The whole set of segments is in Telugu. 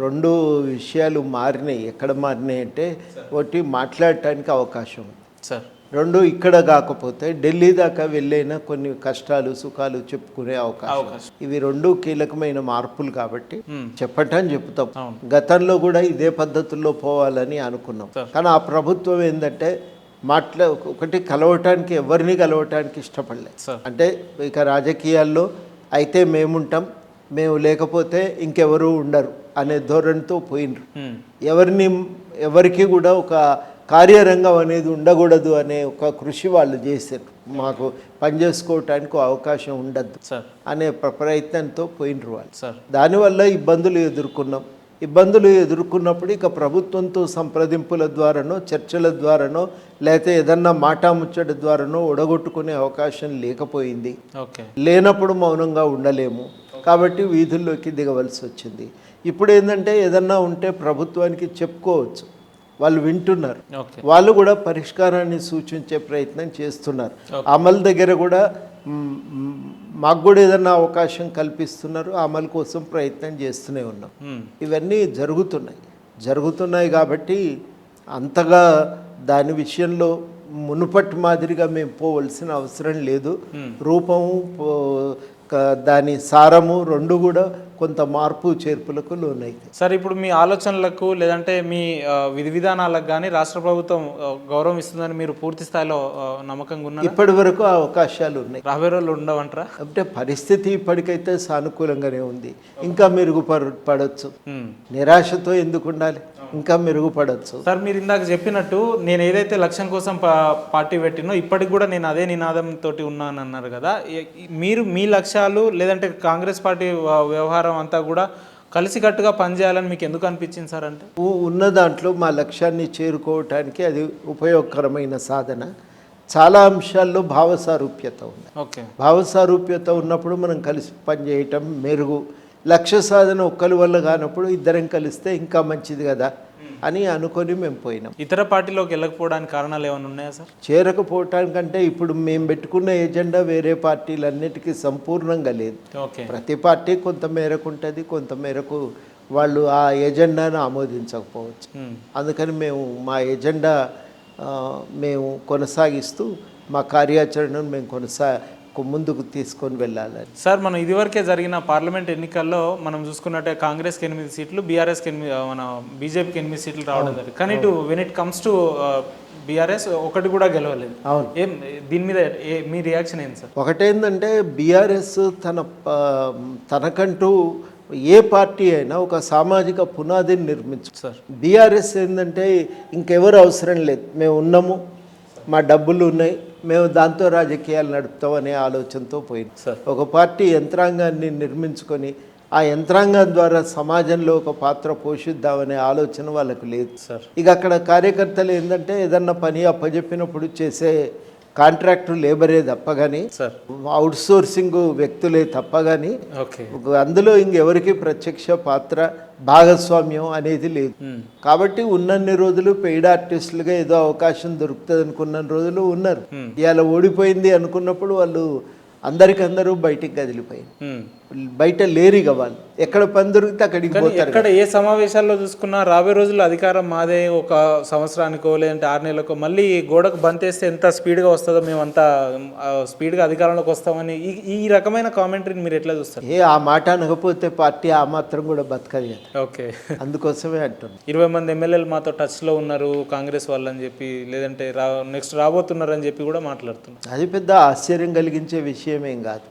2 విషయాలు మారినాయి. ఎక్కడ మారినాయి అంటే ఒకటి మాట్లాడటానికి అవకాశం ఉంది. సార్ 2 ఇక్కడ కాకపోతే ఢిల్లీ దాకా వెళ్ళైనా కొన్ని కష్టాలు సుఖాలు చెప్పుకునే అవకాశం. ఇవి 2 కీలకమైన మార్పులు కాబట్టి చెప్పటం చెప్తాం. గతంలో కూడా ఇదే పద్ధతుల్లో పోవాలని అనుకున్నాం. కానీ ఆ ప్రభుత్వం ఏంటంటే ఒకటి కలవటానికి ఎవరిని కలవటానికి ఇష్టపడలేదు. అంటే ఇక రాజకీయాల్లో అయితే మేముంటాం, మేము లేకపోతే ఇంకెవరు ఉండరు అనే ధోరణితో పోయినరు. ఎవరికి కూడా ఒక కార్యరంగం అనేది ఉండకూడదు అనే ఒక కృషి వాళ్ళు చేశారు. మాకు పనిచేసుకోవటానికి అవకాశం ఉండద్దు అనే ప్రయత్నంతో పోయినరు వాళ్ళు. దానివల్ల ఇబ్బందులు ఎదుర్కొన్నాం. ఇబ్బందులు ఎదుర్కొన్నప్పుడు ఇక ప్రభుత్వంతో సంప్రదింపుల ద్వారానో చర్చల ద్వారానో లేకపోతే ఏదన్నా మాటాముచ్చట ద్వారానో ఒడగొట్టుకునే అవకాశం లేకపోయింది. లేనప్పుడు మౌనంగా ఉండలేము కాబట్టి వీధుల్లోకి దిగవలసి వచ్చింది. ఇప్పుడు ఏంటంటే ఏదన్నా ఉంటే ప్రభుత్వానికి చెప్పుకోవచ్చు, వాళ్ళు వింటున్నారు, వాళ్ళు కూడా పరిష్కారాన్ని సూచించే ప్రయత్నం చేస్తున్నారు. అమలు దగ్గర కూడా మాకు కూడా ఏదన్నా అవకాశం కల్పిస్తున్నారు, అమలు కోసం ప్రయత్నం చేస్తూనే ఉన్నాం. ఇవన్నీ జరుగుతున్నాయి కాబట్టి అంతగా దాని విషయంలో మునుపటి మాదిరిగా మేము పోవలసిన అవసరం లేదు. రూపము దాని సారము 2 కూడా కొంత మార్పు చేర్పులకు లోనైతే. సార్ ఇప్పుడు మీ ఆలోచనలకు లేదంటే మీ విధి విధానాలకు కానీ రాష్ట్ర ప్రభుత్వం గౌరవం ఇస్తుందని మీరు పూర్తి స్థాయిలో నమ్మకంగా ఉన్నారు? ఇప్పటి వరకు అవకాశాలు ఉన్నాయి. రాబోయే రోజులు ఉండవంటారా? అంటే పరిస్థితి ఇప్పటికైతే సానుకూలంగానే ఉంది. ఇంకా మెరుగుపడవచ్చు. నిరాశతో ఎందుకు ఉండాలి? ఇంకా మెరుగుపడవచ్చు. సార్ మీరు ఇందాక చెప్పినట్టు నేను ఏదైతే లక్ష్యం కోసం పార్టీ పెట్టినో ఇప్పటికి కూడా నేను అదే నినాదంతో ఉన్నాను అన్నారు కదా. మీరు మీ లక్ష్యాలు లేదంటే కాంగ్రెస్ పార్టీ వ్యవహారం అంతా కూడా కలిసికట్టుగా పనిచేయాలని మీకు ఎందుకు అనిపించింది సార్? అంటే ఉన్న దాంట్లో మా లక్ష్యాన్ని చేరుకోవటానికి అది ఉపయోగకరమైన సాధన. చాలా అంశాల్లో భావసారూప్యత ఉంది. భావసారూప్యత ఉన్నప్పుడు మనం కలిసి పనిచేయటం మెరుగు. లక్ష్య సాధన ఒక్కరి వల్ల కానప్పుడు ఇద్దరం కలిస్తే ఇంకా మంచిది కదా అని అనుకొని మేము పోయినాం. ఇతర పార్టీలోకి వెళ్ళకపోవడానికి కారణాలు ఏమైనా ఉన్నాయా సార్? చేరకపోవటానికంటే ఇప్పుడు మేము పెట్టుకున్న ఎజెండా వేరే పార్టీలన్నిటికీ సంపూర్ణంగా లేదు. ప్రతి పార్టీ కొంత మేరకు ఉంటుంది, కొంత మేరకు వాళ్ళు ఆ ఎజెండాను ఆమోదించకపోవచ్చు. అందుకని మేము మా ఎజెండా మేము కొనసాగిస్తూ మా కార్యాచరణను మేము ముందుకు తీసుకొని వెళ్ళాలని. సార్ మనం ఇదివరకే జరిగిన పార్లమెంట్ ఎన్నికల్లో మనం చూసుకున్నట్టే కాంగ్రెస్కి 8 సీట్లు, బీఆర్ఎస్కి 8, మన బీజేపీకి 8 సీట్లు రావడం జరిగింది. కానీ ఇటు when it comes to BRS ఒకటి కూడా గెలవలేదు. ఏం దీని మీద మీ రియాక్షన్ ఏంటి సార్? ఒకటేంటంటే బీఆర్ఎస్ తనకంటూ ఏ పార్టీ అయినా ఒక సామాజిక పునాదిని నిర్మించు సార్. బీఆర్ఎస్ ఏంటంటే ఇంకెవరు అవసరం లేదు, మేము ఉన్నాము, మా డబ్బులు ఉన్నాయి, మేము దాంతో రాజకీయాలు నడుపుతాం అనే ఆలోచనతో పోయింది. ఒక పార్టీ యంత్రాంగాన్ని నిర్మించుకొని ఆ యంత్రాంగం ద్వారా సమాజంలో ఒక పాత్ర పోషిద్దామనే ఆలోచన వాళ్ళకు లేదు సార్. ఇక అక్కడ కార్యకర్తలు ఏంటంటే ఏదన్నా పని అప్పజెప్పినప్పుడు చేసే కాంట్రాక్టు లేబరే తప్ప కానీ, అవుట్ సోర్సింగ్ వ్యక్తులే తప్ప కానీ అందులో ఇంకెవరికి ప్రత్యక్ష పాత్ర భాగస్వామ్యం అనేది లేదు. కాబట్టి ఉన్నన్ని రోజులు పెయిడ్ ఆర్టిస్టులుగా ఏదో అవకాశం దొరుకుతుంది అనుకున్న రోజులు ఉన్నారు. ఇవాళ ఓడిపోయింది అనుకున్నప్పుడు వాళ్ళు అందరికందరూ బయటికి కదిలిపోయింది. బయట లేరిగా వాళ్ళు ఎక్కడ పని దొరికితే అక్కడికి పోతారు. ఎక్కడ ఏ సమావేశాల్లో చూసుకున్నా రాబోయే రోజుల్లో అధికారం మాదే, ఒక సంవత్సరానికో లేదంటే 6 నెలలకో మళ్ళీ గోడకు బంతేస్తే ఎంత స్పీడ్గా వస్తుందో మేము అంత స్పీడ్గా అధికారంలోకి వస్తామని ఈ రకమైన కామెంటరీని మీరు ఎట్లా చూస్తారు? ఆ మాట అనకపోతే పార్టీ ఆ మాత్రం కూడా బతకదు కదా. అందుకోసమే అంటున్నాను. 20 మంది ఎమ్మెల్యేలు మాతో టచ్లో ఉన్నారు కాంగ్రెస్ వాళ్ళు అని చెప్పి, లేదంటే నెక్స్ట్ రాబోతున్నారు అని చెప్పి కూడా మాట్లాడుతున్నారు. అది పెద్ద ఆశ్చర్యం కలిగించే విషయం ఏం కాదు.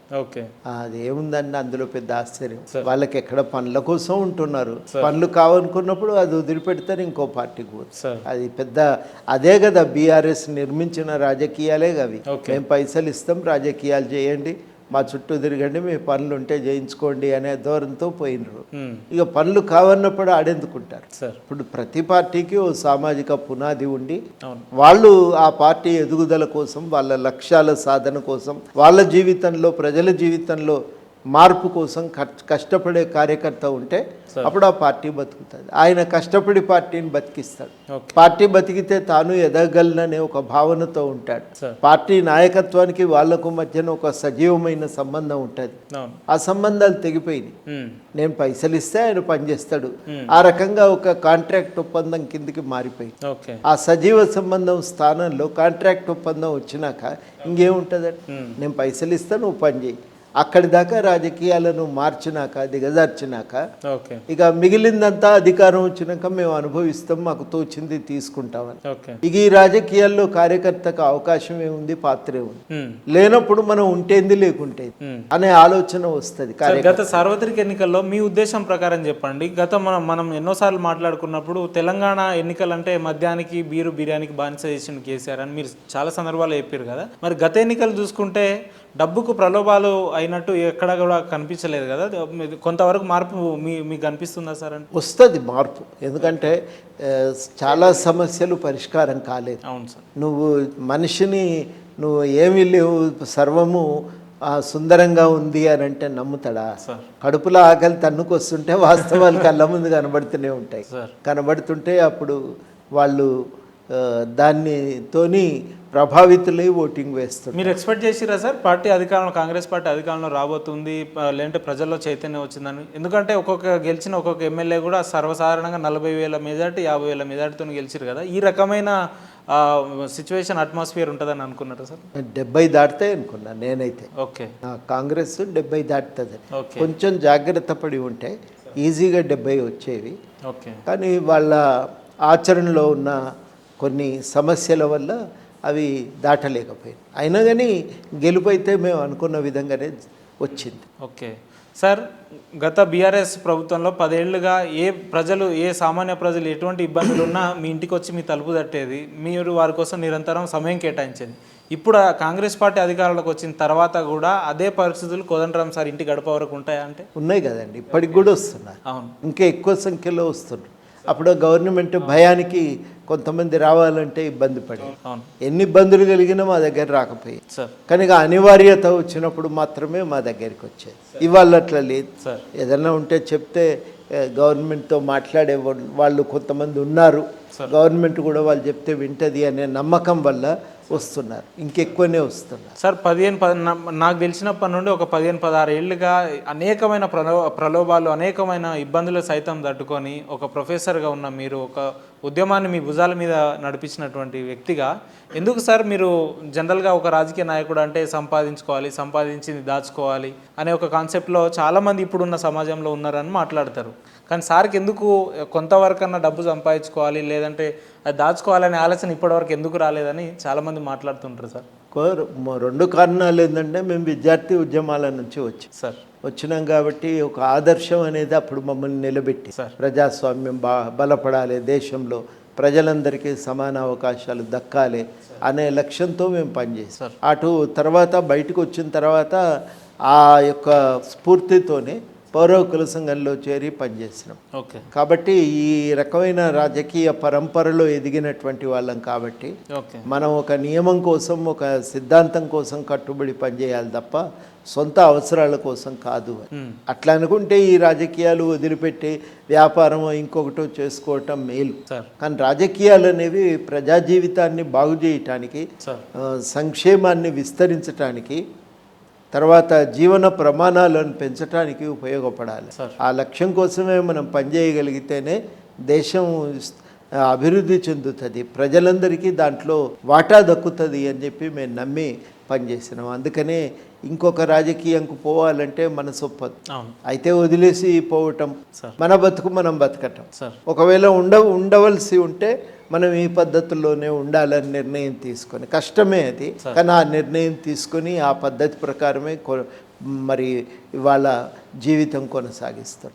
అది ఏముందండి అందులో పెద్ద ఆశ్చర్యం? వాళ్ళకి ఎక్కడ పనుల కోసం ఉంటున్నారు, పనులు కావనుకున్నప్పుడు అది వదిలిపెడతారు ఇంకో పార్టీకి పోతారు. అది పెద్ద అదే కదా బీఆర్ఎస్ నిర్మించిన రాజకీయాలే అవి. మేము పైసలు ఇస్తాం, రాజకీయాలు చేయండి, మా చుట్టూ తిరగండి, మీ పనులు ఉంటే చేయించుకోండి అనే ధోరణితో పోయినరు. ఇక పనులు కావన్నప్పుడు ఆడెందుకుంటారు? ఇప్పుడు ప్రతి పార్టీకి ఓ సామాజిక పునాది ఉండి వాళ్ళు ఆ పార్టీ ఎదుగుదల కోసం, వాళ్ళ లక్ష్యాల సాధన కోసం, వాళ్ళ జీవితంలో ప్రజల జీవితంలో మార్పు కోసం కష్టపడే కార్యకర్త ఉంటే అప్పుడు ఆ పార్టీ బతుకుతుంది. ఆయన కష్టపడి పార్టీని బతికిస్తాడు. పార్టీ బతికితే తాను ఎదగలననే ఒక భావనతో ఉంటాడు. పార్టీ నాయకత్వానికి వాళ్లకు మధ్యన ఒక సజీవమైన సంబంధం ఉంటుంది. ఆ సంబంధాలు తెగిపోయినాయి. నేను పైసలు ఇస్తే ఆయన పనిచేస్తాడు, ఆ రకంగా ఒక కాంట్రాక్ట్ ఒప్పందం కిందికి మారిపోయింది. ఆ సజీవ సంబంధం స్థానంలో కాంట్రాక్ట్ ఒప్పందం వచ్చినాక ఇంకేముంటుందండి? నేను పైసలు ఇస్తా, నువ్వు పని చేయి. అక్కడి దాకా రాజకీయాలను మార్చినాక, దిగజార్చినాక ఇక మిగిలిందంతా అధికారం వచ్చినాక మేము అనుభవిస్తాం, మాకు తోచింది తీసుకుంటామని. ఇక ఈ రాజకీయాల్లో కార్యకర్తకు అవకాశం ఏముంది, పాత్రే ఉంది. లేనప్పుడు మనం ఉంటేంది లేకుంటే అనే ఆలోచన వస్తుంది. గత సార్వత్రిక ఎన్నికల్లో మీ ఉద్దేశం ప్రకారం చెప్పండి. మనం ఎన్నోసార్లు మాట్లాడుకున్నప్పుడు తెలంగాణ ఎన్నికలంటే మద్యానికి బిర్యానీకి బానిస చేసిన కేసీఆర్ అని మీరు చాలా సందర్భాలు చెప్పారు కదా. మరి గత ఎన్నికలు చూసుకుంటే డబ్బుకు ప్రలోభాలు అయినట్టు ఎక్కడ కూడా కనిపించలేదు కదా. కొంతవరకు మార్పు మీకు కనిపిస్తుందా సార్? అంటే వస్తుంది మార్పు, ఎందుకంటే చాలా సమస్యలు పరిష్కారం కాలేదు. అవును సార్. నువ్వు మనిషిని నువ్వు ఏమీ లేవు, సర్వము సుందరంగా ఉంది అని అంటే నమ్ముతాడా? కడుపులో ఆకలి తన్నుకొస్తుంటే వాస్తవాలు కళ్ళ ముందు కనబడుతూనే ఉంటాయి. కనబడుతుంటే అప్పుడు వాళ్ళు దానితోని ప్రభావితులై ఓటింగ్ వేస్తారు. మీరు ఎక్స్పెక్ట్ చేసిరా సార్ పార్టీ అధికారంలో, కాంగ్రెస్ పార్టీ అధికారంలో రాబోతుంది, లేదంటే ప్రజల్లో చైతన్యం వచ్చిందని? ఎందుకంటే గెలిచిన ఒక్కొక్క ఎమ్మెల్యే కూడా సర్వసాధారణంగా 40,000 మెజార్టీ 50,000 మెజార్టీతో గెలిచారు కదా. ఈ రకమైన సిచ్యువేషన్ అట్మాస్ఫియర్ ఉంటుందని అనుకున్నారా సార్? 70 దాటుతాయి అనుకున్నాను నేనైతే. ఓకే, కాంగ్రెస్ 70 దాటుతుంది. కొంచెం జాగ్రత్త పడి ఉంటే ఈజీగా 70 వచ్చేవి. ఓకే, కానీ వాళ్ళ ఆచరణలో ఉన్న కొన్ని సమస్యల వల్ల అవి దాటలేకపోయాయి. అయినా కానీ గెలుపు అయితే మేము అనుకున్న విధంగానే వచ్చింది. ఓకే సార్, గత బీఆర్ఎస్ ప్రభుత్వంలో 10 ఏళ్లుగా ఏ సామాన్య ప్రజలు ఎటువంటి ఇబ్బందులు ఉన్నా మీ ఇంటికి వచ్చి మీ తలుపు తట్టేది, మీరు వారి కోసం నిరంతరం సమయం కేటాయించేది. ఇప్పుడు కాంగ్రెస్ పార్టీ అధికారంలోకి వచ్చిన తర్వాత కూడా అదే పరిస్థితులు కోదండరాం సార్ ఇంటి గడప వరకు ఉంటాయా? అంటే ఉన్నాయి కదండి, ఇప్పటికి కూడా వస్తున్నారు. అవును, ఇంకా ఎక్కువ సంఖ్యలో వస్తున్నారు. అప్పుడు గవర్నమెంట్ భయానికి కొంతమంది రావాలంటే ఇబ్బంది పడి ఎన్ని ఇబ్బందులు కలిగినా మా దగ్గర రాకపోయి, కానీ అనివార్యత వచ్చినప్పుడు మాత్రమే మా దగ్గరికి వచ్చేది. ఇవాళ అట్లా లేదు. ఏదైనా ఉంటే చెప్తే గవర్నమెంట్తో మాట్లాడే వాళ్ళు కొంతమంది ఉన్నారు. గవర్నమెంట్ కూడా వాళ్ళు చెప్తే వింటది అనే నమ్మకం వల్ల వస్తున్నారు, ఇంకెక్కువనే వస్తున్నారు. సార్, నాకు తెలిసినప్పటి నుండి ఒక 15-16 ఏళ్ళుగా అనేకమైన ప్రలోభాలు, అనేకమైన ఇబ్బందులు సైతం తట్టుకొని ఒక ప్రొఫెసర్గా ఉన్న మీరు ఒక ఉద్యమాన్ని మీ భుజాల మీద నడిపించినటువంటి వ్యక్తిగా ఎందుకు సార్ మీరు జనరల్గా ఒక రాజకీయ నాయకుడు అంటే సంపాదించుకోవాలి, సంపాదించింది దాచుకోవాలి అనే ఒక కాన్సెప్ట్లో చాలామంది ఇప్పుడున్న సమాజంలో ఉన్నారని మాట్లాడతారు. కానీ సార్కి ఎందుకు కొంతవరకన్నా డబ్బు సంపాదించుకోవాలి, లేదంటే అది దాచుకోవాలనే ఆలోచన ఇప్పటివరకు ఎందుకు రాలేదని చాలామంది మాట్లాడుతుంటారు సార్? 2 కారణాలు ఏంటంటే, మేము విద్యార్థి ఉద్యమాల నుంచి వచ్చినాం కాబట్టి ఒక ఆదర్శం అనేది అప్పుడు మమ్మల్ని నిలబెట్టి, ప్రజాస్వామ్యం బలపడాలి, దేశంలో ప్రజలందరికీ సమాన అవకాశాలు దక్కాలి అనే లక్ష్యంతో మేము పనిచేసాం. అటు తర్వాత బయటకు వచ్చిన తర్వాత ఆ యొక్క స్ఫూర్తితోనే పౌర హక్కుల సంఘంలో చేరి పనిచేసినాం. కాబట్టి ఈ రకమైన రాజకీయ పరంపరలో ఎదిగినటువంటి వాళ్ళం కాబట్టి మనం ఒక నియమం కోసం, ఒక సిద్ధాంతం కోసం కట్టుబడి పనిచేయాలి తప్ప సొంత అవసరాల కోసం కాదు. అట్లా అనుకుంటే ఈ రాజకీయాలు వదిలిపెట్టి వ్యాపారం ఇంకొకటో చేసుకోవటం మేలు. కానీ రాజకీయాలు అనేవి ప్రజా జీవితాన్ని బాగు చేయటానికి, సంక్షేమాన్ని విస్తరించటానికి, తర్వాత జీవన ప్రమాణాలను పెంచడానికి ఉపయోగపడాలి. ఆ లక్ష్యం కోసమే మనం పనిచేయగలిగితేనే దేశం అభివృద్ధి చెందుతుంది, ప్రజలందరికీ దాంట్లో వాటా దక్కుతుంది అని చెప్పి మేము నమ్మి పనిచేసినాం. అందుకనే ఇంకొక రాజకీయంకు పోవాలంటే మనసు ఒప్పదు. అయితే వదిలేసి పోవటం, మన బతుకు మనం బతకటం. ఒకవేళ ఉండవలసి ఉంటే మనం ఈ పద్ధతుల్లోనే ఉండాలని నిర్ణయం తీసుకొని, కష్టమే అది, కానీ ఆ నిర్ణయం తీసుకొని ఆ పద్ధతి ప్రకారమే మరి ఇవాళ జీవితం కొనసాగిస్తాం.